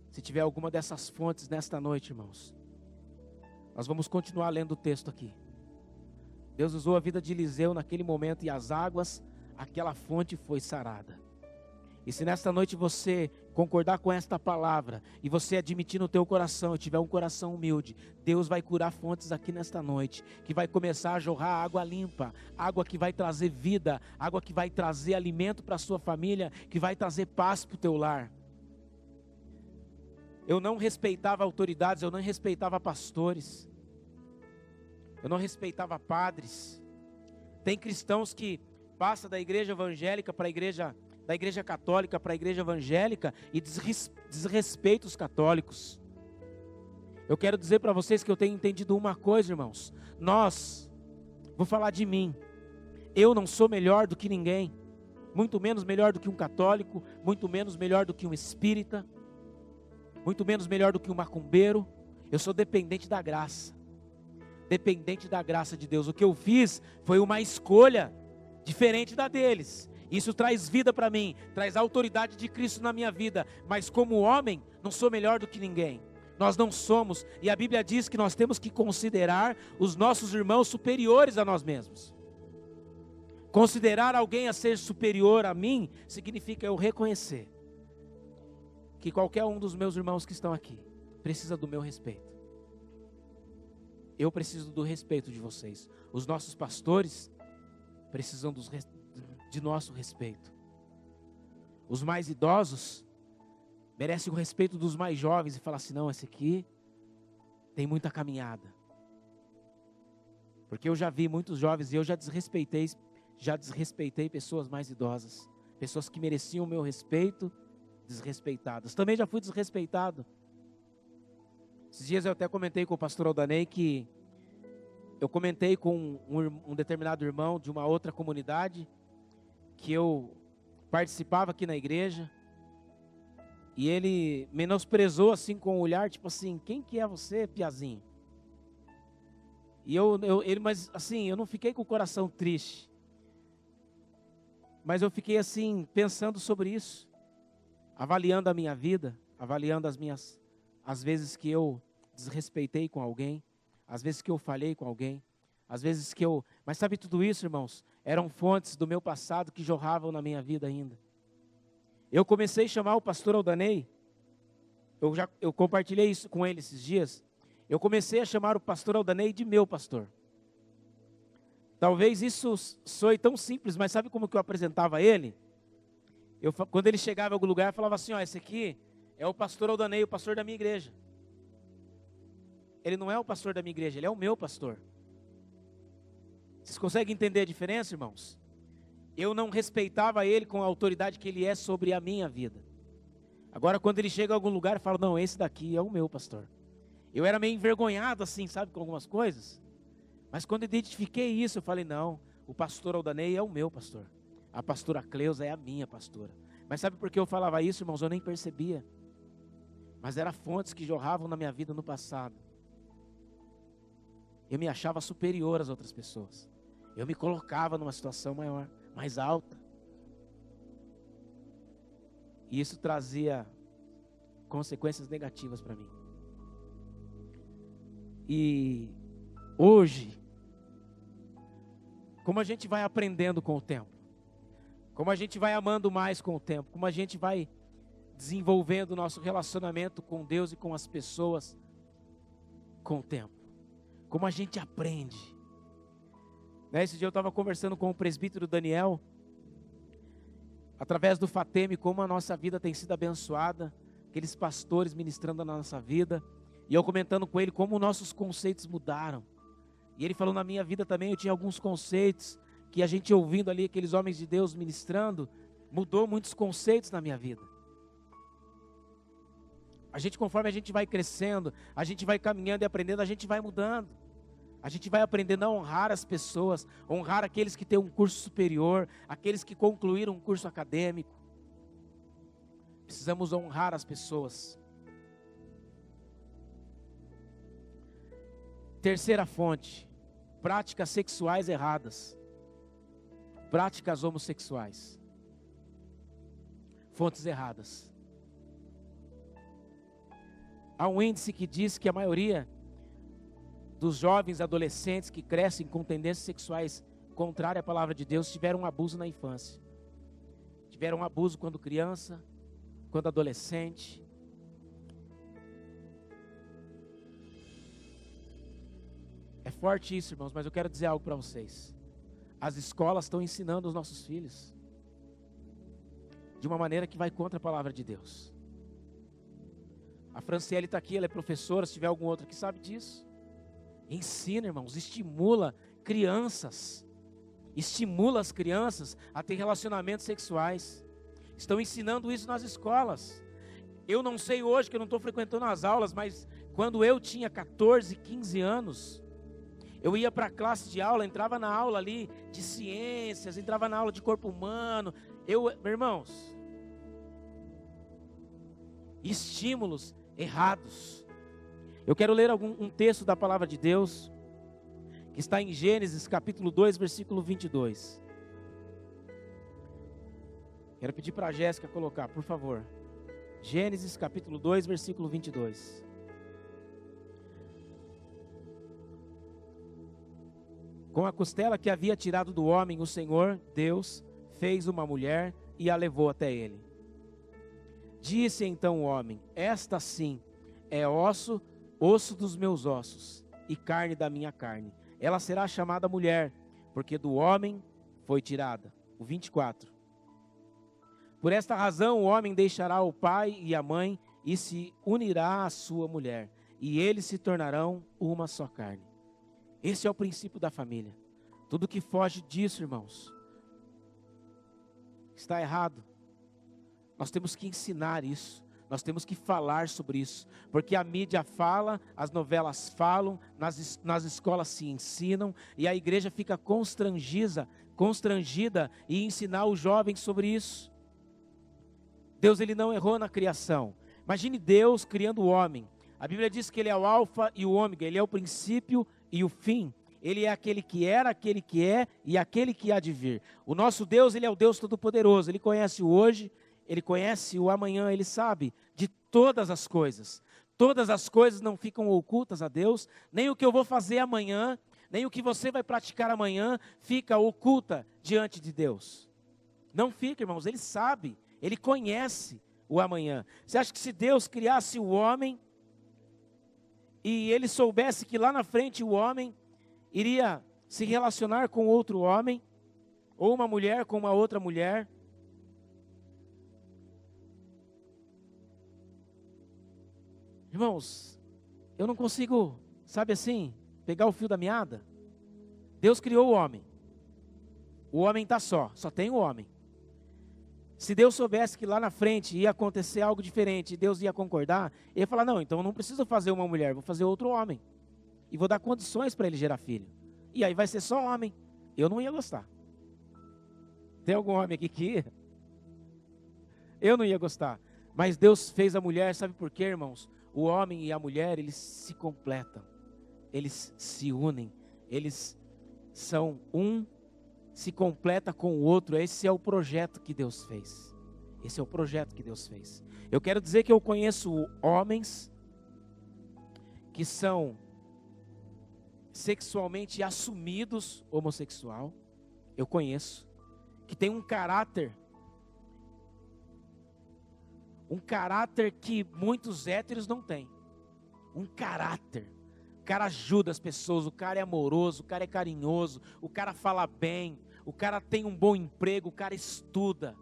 Se tiver alguma dessas fontes nesta noite, irmãos, nós vamos continuar lendo o texto aqui. Deus usou a vida de Eliseu naquele momento e as águas, aquela fonte foi sarada. E se nesta noite você concordar com esta palavra e você admitir no teu coração e tiver um coração humilde, Deus vai curar fontes aqui nesta noite, que vai começar a jorrar água limpa, água que vai trazer vida, água que vai trazer alimento para a sua família, que vai trazer paz para o teu lar. Eu não respeitava autoridades, eu não respeitava pastores, eu não respeitava padres. Tem cristãos que passam da igreja evangélica para a igreja, da igreja católica para a igreja evangélica e desrespeita os católicos. Eu quero dizer para vocês que eu tenho entendido uma coisa, irmãos. Vou falar de mim, eu não sou melhor do que ninguém, muito menos melhor do que um católico, muito menos melhor do que um espírita, muito menos melhor do que um macumbeiro. Eu sou dependente da graça de Deus. O que eu fiz foi uma escolha diferente da deles. Isso traz vida para mim, traz a autoridade de Cristo na minha vida, mas como homem, não sou melhor do que ninguém. Nós não somos, e a Bíblia diz que nós temos que considerar os nossos irmãos superiores a nós mesmos. Considerar alguém a ser superior a mim, significa eu reconhecer que qualquer um dos meus irmãos que estão aqui precisa do meu respeito. Eu preciso do respeito de vocês. Os nossos pastores precisam de nosso respeito. Os mais idosos merecem o respeito dos mais jovens e falar assim, não, esse aqui tem muita caminhada. Porque eu já vi muitos jovens e eu já desrespeitei pessoas mais idosas, pessoas que mereciam o meu respeito, desrespeitadas. Também já fui desrespeitado. Esses dias eu até comentei com o pastor Aldanei que eu comentei com um determinado irmão de uma outra comunidade que eu participava aqui na igreja, e ele menosprezou assim com o olhar, tipo assim, quem que é você, piazinho? E mas assim, eu não fiquei com o coração triste, mas eu fiquei assim, pensando sobre isso, avaliando a minha vida, avaliando as vezes que eu desrespeitei com alguém, as vezes que eu falhei com alguém, às vezes mas sabe tudo isso, irmãos? Eram fontes do meu passado que jorravam na minha vida ainda. Eu comecei a chamar o pastor Aldanei, eu compartilhei isso com ele esses dias, eu comecei a chamar o pastor Aldanei de meu pastor. Talvez isso soe tão simples, mas sabe como que eu apresentava ele? Quando ele chegava em algum lugar, eu falava assim, esse aqui é o pastor Aldanei, o pastor da minha igreja. Ele não é o pastor da minha igreja, ele é o meu pastor. Vocês conseguem entender a diferença, irmãos? Eu não respeitava ele com a autoridade que ele é sobre a minha vida. Agora, quando ele chega em algum lugar, eu falo, não, esse daqui é o meu pastor. Eu era meio envergonhado assim, sabe, com algumas coisas. Mas quando eu identifiquei isso, eu falei, não, o pastor Aldanei é o meu pastor. A pastora Cleusa é a minha pastora. Mas sabe por que eu falava isso, irmãos? Eu nem percebia. Mas eram fontes que jorravam na minha vida no passado. Eu me achava superior às outras pessoas. Eu me colocava numa situação maior, mais alta. E isso trazia consequências negativas para mim. E hoje, como a gente vai aprendendo com o tempo, como a gente vai amando mais com o tempo, como a gente vai desenvolvendo o nosso relacionamento com Deus e com as pessoas com o tempo, como a gente aprende. Esse dia eu estava conversando com o presbítero Daniel, através do Fateme, como a nossa vida tem sido abençoada, aqueles pastores ministrando na nossa vida, e eu comentando com ele como nossos conceitos mudaram. E ele falou, na minha vida também eu tinha alguns conceitos, que a gente ouvindo ali aqueles homens de Deus ministrando, mudou muitos conceitos na minha vida. A gente, conforme a gente vai crescendo, a gente vai caminhando e aprendendo, a gente vai mudando. A gente vai aprendendo a honrar as pessoas, honrar aqueles que têm um curso superior, aqueles que concluíram um curso acadêmico. Precisamos honrar as pessoas. Terceira fonte, práticas sexuais erradas. Práticas homossexuais. Fontes erradas. Há um índice que diz que a maioria dos jovens adolescentes que crescem com tendências sexuais contrárias à palavra de Deus tiveram um abuso na infância. Tiveram um abuso quando criança, quando adolescente. É forte isso, irmãos, mas eu quero dizer algo para vocês. As escolas estão ensinando os nossos filhos de uma maneira que vai contra a palavra de Deus. A Franciele está aqui, ela é professora, se tiver algum outro que sabe disso. Ensina, irmãos, estimula crianças. Estimula as crianças a ter relacionamentos sexuais. Estão ensinando isso nas escolas. Eu não sei hoje, que eu não estou frequentando as aulas, mas quando eu tinha 14, 15 anos, eu ia para a classe de aula, entrava na aula ali de ciências, entrava na aula de corpo humano. Meus irmãos, estímulos errados. Eu quero ler um texto da palavra de Deus, que está em Gênesis capítulo 2, versículo 22. Quero pedir para a Jéssica colocar, por favor. Gênesis capítulo 2, versículo 22. Com a costela que havia tirado do homem, o Senhor, Deus, fez uma mulher e a levou até ele. Disse então o homem, esta sim é osso dos meus ossos e carne da minha carne. Ela será chamada mulher, porque do homem foi tirada. O 24. Por esta razão o homem deixará o pai e a mãe e se unirá à sua mulher, e eles se tornarão uma só carne. Esse é o princípio da família. Tudo que foge disso, irmãos, está errado. Nós temos que ensinar isso. Nós temos que falar sobre isso. Porque a mídia fala, as novelas falam, nas escolas se ensinam, e a igreja fica constrangida em ensinar os jovens sobre isso. Deus, ele não errou na criação. Imagine Deus criando o homem. A Bíblia diz que ele é o alfa e o ômega, ele é o princípio e o fim. Ele é aquele que era, aquele que é e aquele que há de vir. O nosso Deus, ele é o Deus Todo-Poderoso. Ele conhece o hoje, ele conhece o amanhã, ele sabe de todas as coisas. Todas as coisas não ficam ocultas a Deus, nem o que eu vou fazer amanhã, nem o que você vai praticar amanhã fica oculta diante de Deus. Não fica, irmãos, ele sabe, ele conhece o amanhã. Você acha que se Deus criasse o homem e ele soubesse que lá na frente o homem iria se relacionar com outro homem, ou uma mulher com uma outra mulher? Irmãos, eu não consigo, sabe assim, pegar o fio da meada. Deus criou o homem está só tem o homem. Se Deus soubesse que lá na frente ia acontecer algo diferente, e Deus ia concordar, ele ia falar, não, então eu não preciso fazer uma mulher, vou fazer outro homem. E vou dar condições para ele gerar filho. E aí vai ser só homem. Eu não ia gostar. Tem algum homem aqui que eu não ia gostar. Mas Deus fez a mulher, sabe por quê, irmãos? O homem e a mulher, eles se completam. Eles se unem. Eles são um, se completa com o outro. Esse é o projeto que Deus fez. Esse é o projeto que Deus fez. Eu quero dizer que eu conheço homens que são sexualmente assumidos homossexual. Eu conheço. Que tem um caráter que muitos héteros não têm. Um caráter. O cara ajuda as pessoas, o cara é amoroso, o cara é carinhoso, o cara fala bem, o cara tem um bom emprego, o cara estuda.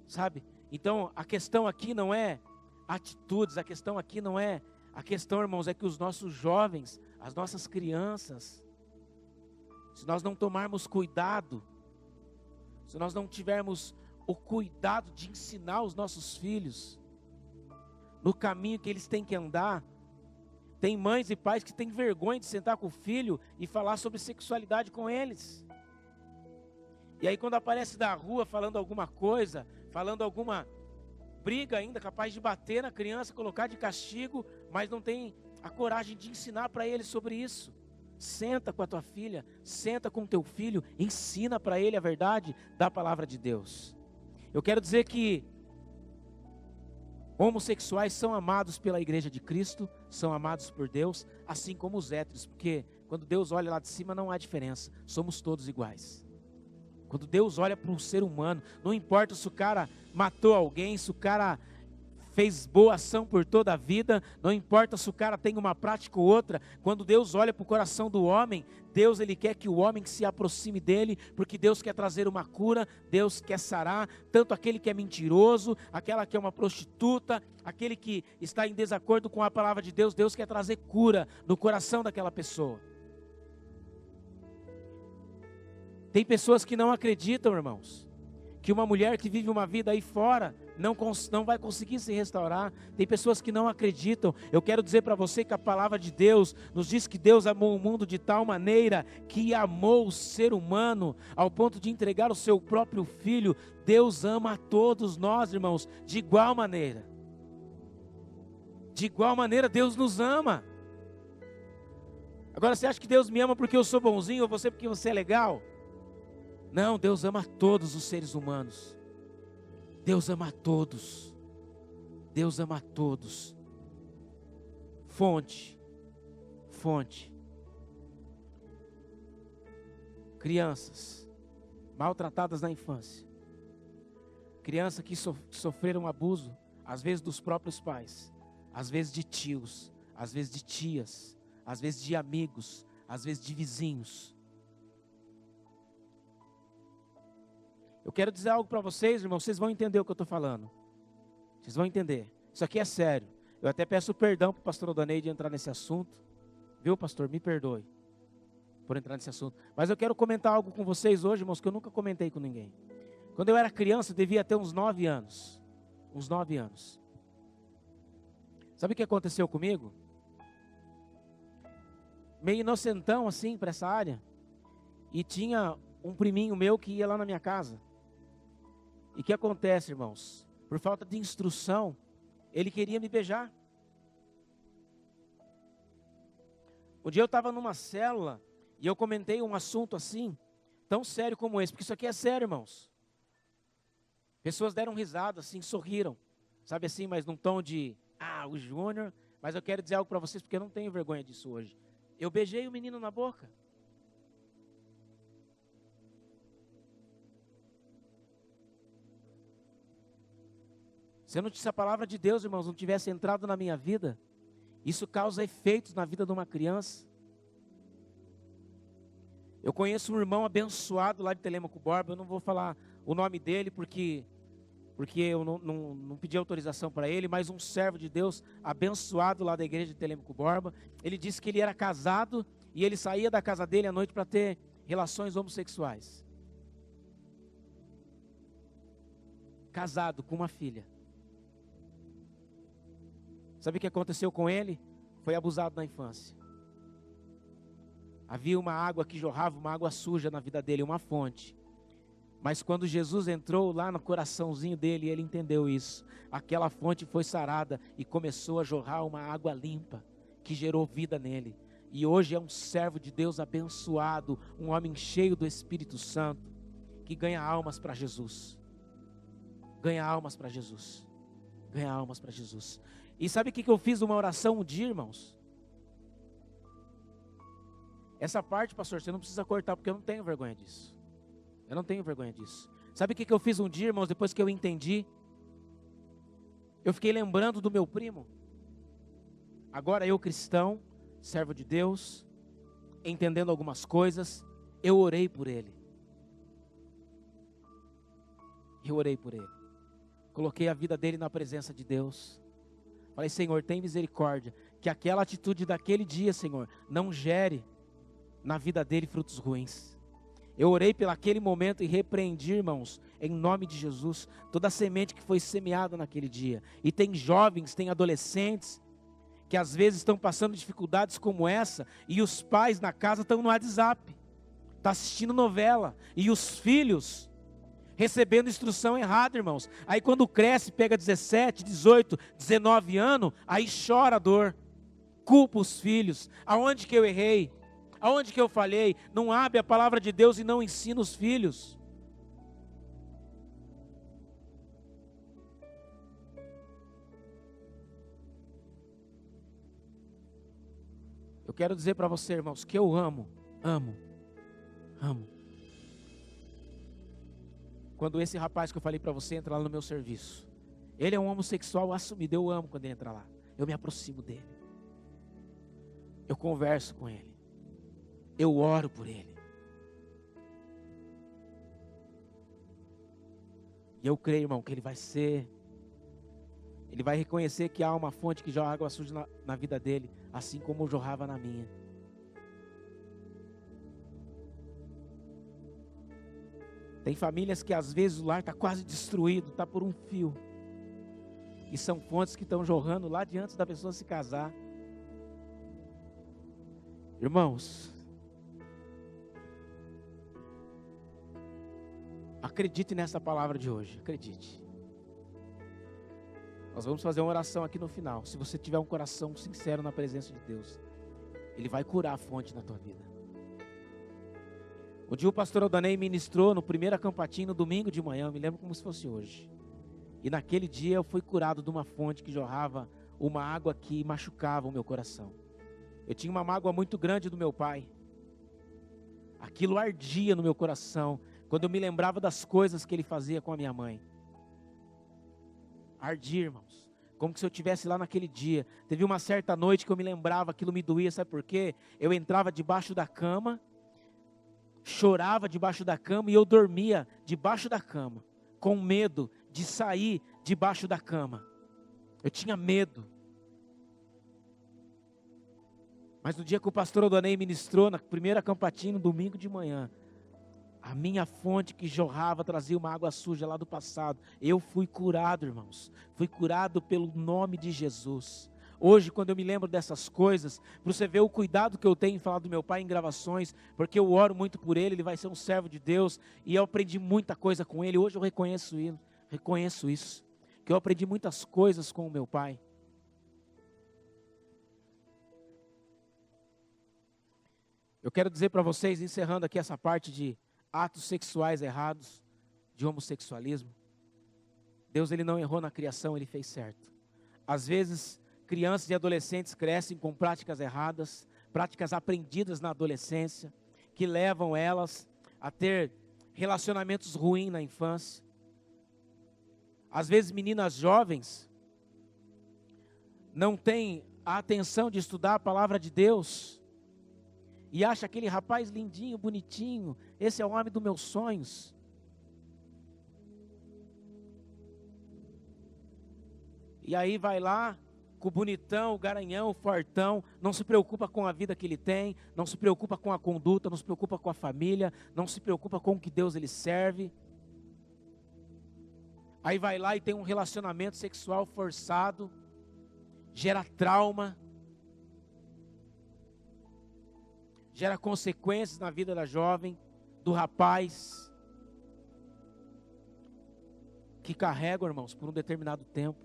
Sabe? Então, a questão aqui não é atitudes, a questão aqui não é... A questão, irmãos, é que os nossos jovens, as nossas crianças, se nós não tomarmos cuidado, se nós não tivermos o cuidado de ensinar os nossos filhos no caminho que eles têm que andar. Tem mães e pais que têm vergonha de sentar com o filho e falar sobre sexualidade com eles. E aí quando aparece da rua falando alguma coisa, falando alguma briga ainda, capaz de bater na criança, colocar de castigo, mas não tem a coragem de ensinar para ele sobre isso. Senta com a tua filha, senta com o teu filho, ensina para ele a verdade da palavra de Deus. Eu quero dizer que homossexuais são amados pela igreja de Cristo, são amados por Deus, assim como os héteros, porque quando Deus olha lá de cima não há diferença, somos todos iguais. Quando Deus olha para um ser humano, não importa se o cara matou alguém, se o cara fez boa ação por toda a vida, não importa se o cara tem uma prática ou outra, quando Deus olha para o coração do homem, Deus ele quer que o homem se aproxime dele, porque Deus quer trazer uma cura, Deus quer sarar, tanto aquele que é mentiroso, aquela que é uma prostituta, aquele que está em desacordo com a palavra de Deus, Deus quer trazer cura no coração daquela pessoa. Tem pessoas que não acreditam, irmãos, que uma mulher que vive uma vida aí fora não vai conseguir se restaurar. Tem pessoas que não acreditam. Eu quero dizer para você que a palavra de Deus nos diz que Deus amou o mundo de tal maneira que amou o ser humano ao ponto de entregar o seu próprio filho. Deus ama a todos nós, irmãos, de igual maneira. De igual maneira Deus nos ama. Agora você acha que Deus me ama porque eu sou bonzinho ou você porque você é legal? Não, Deus ama todos os seres humanos. Deus ama a todos. Deus ama a todos. Fonte. Crianças maltratadas na infância. Crianças que sofreram abuso, às vezes dos próprios pais, às vezes de tios, às vezes de tias, às vezes de amigos, às vezes de vizinhos. Eu quero dizer algo para vocês, irmãos, vocês vão entender o que eu estou falando. Vocês vão entender. Isso aqui é sério. Eu até peço perdão para o pastor Odaneide entrar nesse assunto. Viu, pastor? Me perdoe por entrar nesse assunto. Mas eu quero comentar algo com vocês hoje, irmãos, que eu nunca comentei com ninguém. Quando eu era criança, eu devia ter uns 9 anos. Uns 9 anos. Sabe o que aconteceu comigo? Meio inocentão assim para essa área. E tinha um priminho meu que ia lá na minha casa. E o que acontece, irmãos? Por falta de instrução, ele queria me beijar. Um dia eu estava numa célula e eu comentei um assunto assim, tão sério como esse, porque isso aqui é sério, irmãos. Pessoas deram risada, assim, sorriram, sabe assim, mas num tom de, o Júnior, mas eu quero dizer algo para vocês, porque eu não tenho vergonha disso hoje. Eu beijei o menino na boca. Se a palavra de Deus, irmãos, não tivesse entrado na minha vida, isso causa efeitos na vida de uma criança. Eu conheço um irmão abençoado lá de Telêmaco Borba, eu não vou falar o nome dele porque eu não pedi autorização para ele, mas um servo de Deus abençoado lá da igreja de Telêmaco Borba. Ele disse que ele era casado e ele saía da casa dele à noite para ter relações homossexuais. Casado com uma filha. Sabe o que aconteceu com ele? Foi abusado na infância. Havia uma água que jorrava, uma água suja na vida dele, uma fonte. Mas quando Jesus entrou lá no coraçãozinho dele, ele entendeu isso. Aquela fonte foi sarada e começou a jorrar uma água limpa, que gerou vida nele. E hoje é um servo de Deus abençoado, um homem cheio do Espírito Santo, que ganha almas para Jesus. ganhar almas para Jesus. Ganhar almas para Jesus. E sabe o que eu fiz uma oração um dia, irmãos? Essa parte, pastor, você não precisa cortar, porque eu não tenho vergonha disso. Eu não tenho vergonha disso. Sabe o que eu fiz um dia, irmãos, depois que eu entendi? Eu fiquei lembrando do meu primo. Agora eu, cristão, servo de Deus, entendendo algumas coisas, eu orei por ele. Eu orei por ele. Coloquei a vida dele na presença de Deus. Falei, Senhor, tem misericórdia. Que aquela atitude daquele dia, Senhor, não gere na vida dele frutos ruins. Eu orei pelo aquele momento e repreendi, irmãos, em nome de Jesus, toda a semente que foi semeada naquele dia. E tem jovens, tem adolescentes, que às vezes estão passando dificuldades como essa, e os pais na casa estão no WhatsApp, estão assistindo novela, e os filhos recebendo instrução errada, irmãos. Aí quando cresce, pega 17, 18, 19 anos, aí chora a dor, culpa os filhos. Aonde que eu errei? Aonde que eu falhei? Não abre a palavra de Deus e não ensina os filhos. Eu quero dizer para você, irmãos, que eu amo. Quando esse rapaz que eu falei para você entra lá no meu serviço, ele é um homossexual assumido, eu amo quando ele entra lá. Eu me aproximo dele. Eu converso com ele. Eu oro por ele. E eu creio, irmão, que ele vai reconhecer que há uma fonte que jorra água suja na vida dele, assim como jorrava na minha. Tem famílias que às vezes o lar está quase destruído, está por um fio. E são fontes que estão jorrando lá de antes da pessoa se casar. Irmãos, acredite nessa palavra de hoje, acredite. Nós vamos fazer uma oração aqui no final. Se você tiver um coração sincero na presença de Deus, Ele vai curar a fonte na tua vida. Um dia o pastor Aldanei ministrou no primeiro acampatinho no domingo de manhã, eu me lembro como se fosse hoje. E naquele dia eu fui curado de uma fonte que jorrava uma água que machucava o meu coração. Eu tinha uma mágoa muito grande do meu pai. Aquilo ardia no meu coração, quando eu me lembrava das coisas que ele fazia com a minha mãe. Ardia, irmãos, como se eu estivesse lá naquele dia. Teve uma certa noite que eu me lembrava, aquilo me doía, sabe por quê? Eu entrava debaixo da cama, chorava debaixo da cama e eu dormia debaixo da cama, com medo de sair debaixo da cama. Eu tinha medo. Mas no dia que o pastor Odonei ministrou, na primeira acampatinho, no domingo de manhã, a minha fonte que jorrava trazia uma água suja lá do passado. Eu fui curado, irmãos. Fui curado pelo nome de Jesus. Hoje, quando eu me lembro dessas coisas, para você ver o cuidado que eu tenho em falar do meu pai em gravações, porque eu oro muito por ele, ele vai ser um servo de Deus, e eu aprendi muita coisa com ele. Hoje eu reconheço isso, que eu aprendi muitas coisas com o meu pai. Eu quero dizer para vocês, encerrando aqui essa parte de atos sexuais errados, de homossexualismo. Deus, ele não errou na criação, ele fez certo. Às vezes, crianças e adolescentes crescem com práticas erradas, práticas aprendidas na adolescência, que levam elas a ter relacionamentos ruins na infância. Às vezes, meninas jovens não têm a atenção de estudar a palavra de Deus, e acha aquele rapaz lindinho, bonitinho, esse é o homem dos meus sonhos. E aí vai lá, com o bonitão, o garanhão, o fortão, não se preocupa com a vida que ele tem, não se preocupa com a conduta, não se preocupa com a família, não se preocupa com o que Deus ele serve. Aí vai lá e tem um relacionamento sexual forçado, gera trauma, gera consequências na vida da jovem, do rapaz, que carrega, irmãos, por um determinado tempo.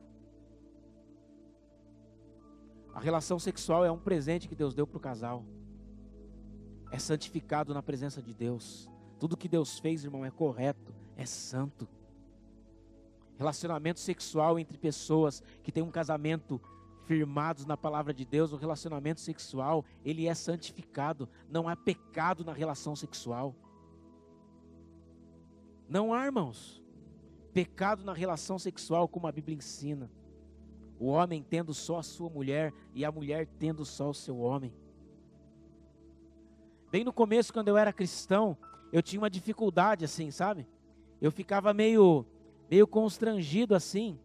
A relação sexual é um presente que Deus deu para o casal. É santificado na presença de Deus. Tudo que Deus fez, irmão, é correto, é santo. Relacionamento sexual entre pessoas que têm um casamento firmados na palavra de Deus, o relacionamento sexual, ele é santificado. Não há pecado na relação sexual. Não há, irmãos, pecado na relação sexual, como a Bíblia ensina. O homem tendo só a sua mulher e a mulher tendo só o seu homem. Bem no começo, quando eu era cristão, eu tinha uma dificuldade assim, sabe? Eu ficava meio constrangido assim,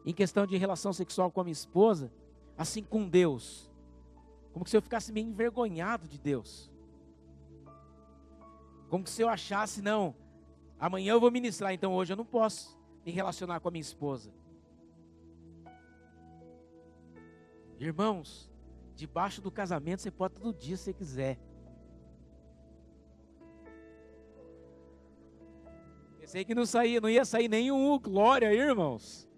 em questão de relação sexual com a minha esposa, assim com Deus. Como se eu ficasse meio envergonhado de Deus. Como se eu achasse, não, amanhã eu vou ministrar, então hoje eu não posso me relacionar com a minha esposa. Irmãos, debaixo do casamento você pode todo dia se você quiser. Pensei que não ia sair nenhum, glória, irmãos.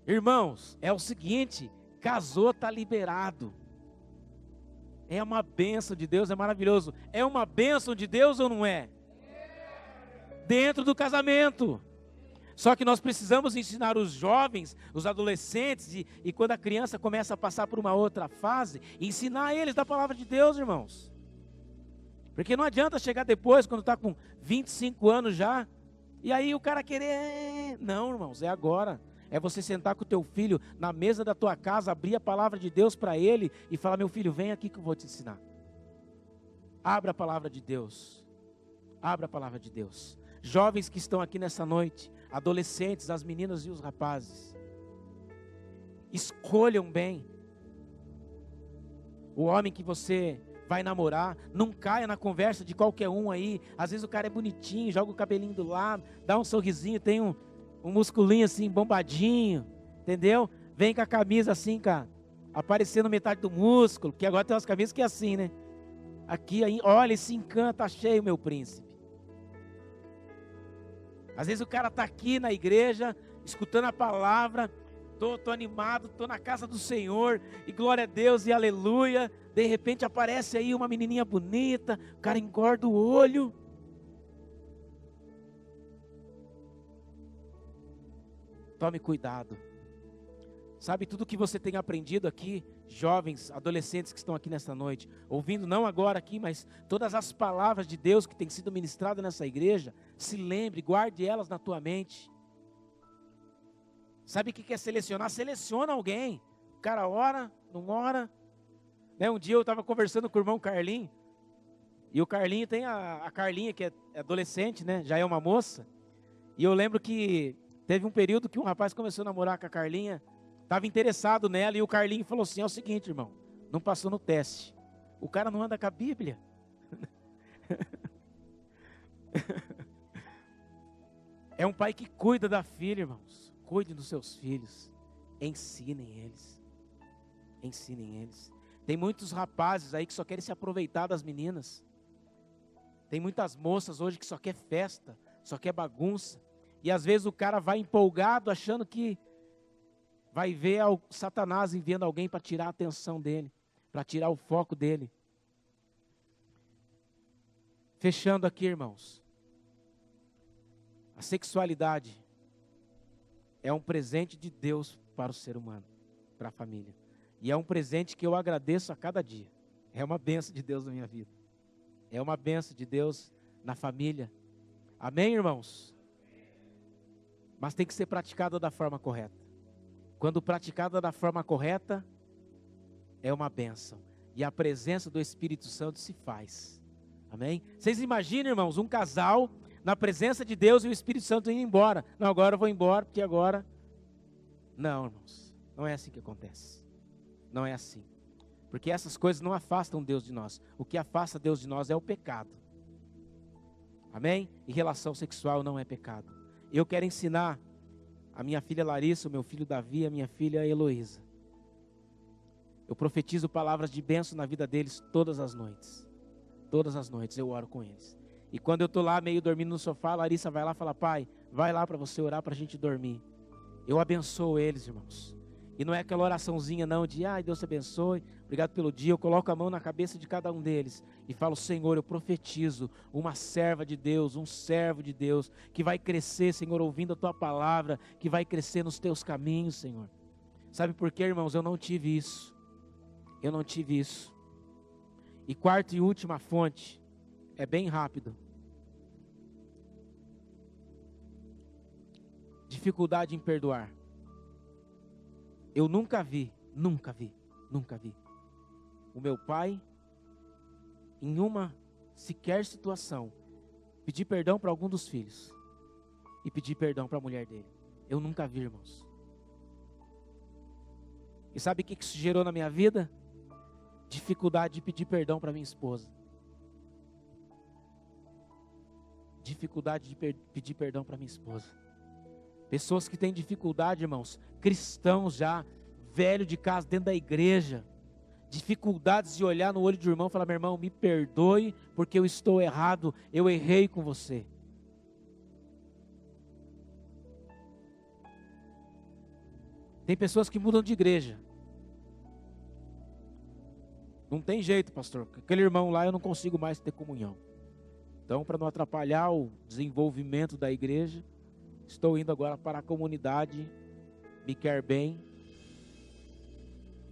Irmãos, é o seguinte, casou, está liberado. É uma bênção de Deus, é maravilhoso. É uma bênção de Deus ou não é? Dentro do casamento. Só que nós precisamos ensinar os jovens, os adolescentes, e quando a criança começa a passar por uma outra fase, ensinar eles da palavra de Deus, irmãos. Porque não adianta chegar depois, quando está com 25 anos já, e aí o cara querer... Não, irmãos, é agora. É você sentar com o teu filho na mesa da tua casa, abrir a palavra de Deus para ele e falar, meu filho, vem aqui que eu vou te ensinar. Abra a palavra de Deus. Abra a palavra de Deus. Jovens que estão aqui nessa noite, adolescentes, as meninas e os rapazes, escolham bem o homem que você vai namorar. Não caia na conversa de qualquer um aí. Às vezes o cara é bonitinho, joga o cabelinho do lado, dá um sorrisinho, tem um musculinho assim, bombadinho, entendeu? Vem com a camisa assim, cara, aparecendo metade do músculo, que agora tem umas camisas que é assim, né? Aqui, aí, olha, esse encanto, tá cheio, meu príncipe. Às vezes o cara está aqui na igreja, escutando a palavra, tô animado, tô na casa do Senhor, e glória a Deus, e aleluia. De repente aparece aí uma menininha bonita, o cara engorda o olho. Tome cuidado. Sabe, tudo que você tem aprendido aqui, jovens, adolescentes que estão aqui nesta noite, ouvindo não agora aqui, mas todas as palavras de Deus que têm sido ministradas nessa igreja, se lembre, guarde elas na tua mente. Sabe o que é selecionar? Seleciona alguém. O cara ora, não ora. Né? Um dia eu estava conversando com o irmão Carlinho, e o Carlinho tem a Carlinha, que é adolescente, né? Já é uma moça. E eu lembro que teve um período que um rapaz começou a namorar com a Carlinha, estava interessado nela, e o Carlinho falou assim, é o seguinte, irmão, não passou no teste. O cara não anda com a Bíblia. É um pai que cuida da filha, irmãos. Cuide dos seus filhos. Ensinem eles. Ensinem eles. Tem muitos rapazes aí que só querem se aproveitar das meninas. Tem muitas moças hoje que só quer festa, só quer bagunça. E às vezes o cara vai empolgado, achando que vai ver o Satanás enviando alguém para tirar a atenção dele, para tirar o foco dele. Fechando aqui, irmãos. A sexualidade é um presente de Deus para o ser humano, para a família. E é um presente que eu agradeço a cada dia. É uma bênção de Deus na minha vida. É uma bênção de Deus na família. Amém, irmãos? Mas tem que ser praticada da forma correta. Quando praticada da forma correta, é uma bênção. E a presença do Espírito Santo se faz. Amém? Vocês imaginam, irmãos, um casal na presença de Deus e o Espírito Santo indo embora. Não, agora eu vou embora, porque agora... Não, irmãos, não é assim que acontece. Não é assim. Porque essas coisas não afastam Deus de nós. O que afasta Deus de nós é o pecado. Amém? E relação sexual não é pecado. Eu quero ensinar a minha filha Larissa, o meu filho Davi, a minha filha Heloísa. Eu profetizo palavras de bênção na vida deles todas as noites. Todas as noites eu oro com eles. E quando eu estou lá meio dormindo no sofá, a Larissa vai lá e fala, pai, vai lá para você orar para a gente dormir. Eu abençoo eles, irmãos. E não é aquela oraçãozinha não de, ai, Deus te abençoe, Obrigado pelo dia. Eu coloco a mão na cabeça de cada um deles e falo: Senhor, eu profetizo uma serva de Deus, um servo de Deus, que vai crescer, Senhor, ouvindo a Tua palavra, que vai crescer nos Teus caminhos, Senhor. Sabe por quê, irmãos? Eu não tive isso. Eu não tive isso. E quarta e última fonte, é bem rápido. Dificuldade em perdoar. Eu nunca vi o meu pai, em uma sequer situação, pedir perdão para algum dos filhos e pedir perdão para a mulher dele. Eu nunca vi, irmãos. E sabe o que isso gerou na minha vida? Dificuldade de pedir perdão para minha esposa. Dificuldade de pedir perdão para minha esposa. Pessoas que têm dificuldade, irmãos, cristãos já, velho de casa, dentro da igreja, dificuldades de olhar no olho de um irmão e falar: meu irmão, me perdoe porque eu estou errado, eu errei com você. Tem pessoas que mudam de igreja. Não tem jeito, pastor, aquele irmão lá eu não consigo mais ter comunhão. Então, para não atrapalhar o desenvolvimento da igreja, estou indo agora para a comunidade Me Quer Bem.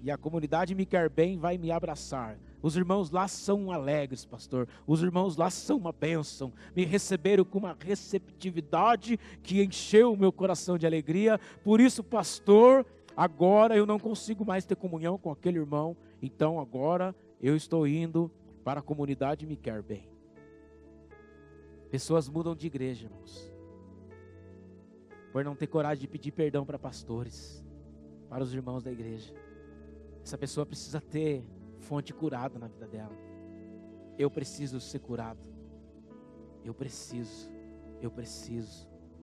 E a comunidade Me Quer Bem vai me abraçar. Os irmãos lá são alegres, pastor. Os irmãos lá são uma bênção. Me receberam com uma receptividade que encheu o meu coração de alegria. Por isso, pastor, agora eu não consigo mais ter comunhão com aquele irmão. Então agora eu estou indo para a comunidade Me Quer Bem. Pessoas mudam de igreja, irmãos, por não ter coragem de pedir perdão para pastores, para os irmãos da igreja. Essa pessoa precisa ter fonte curada na vida dela. Eu preciso ser curado. Eu preciso.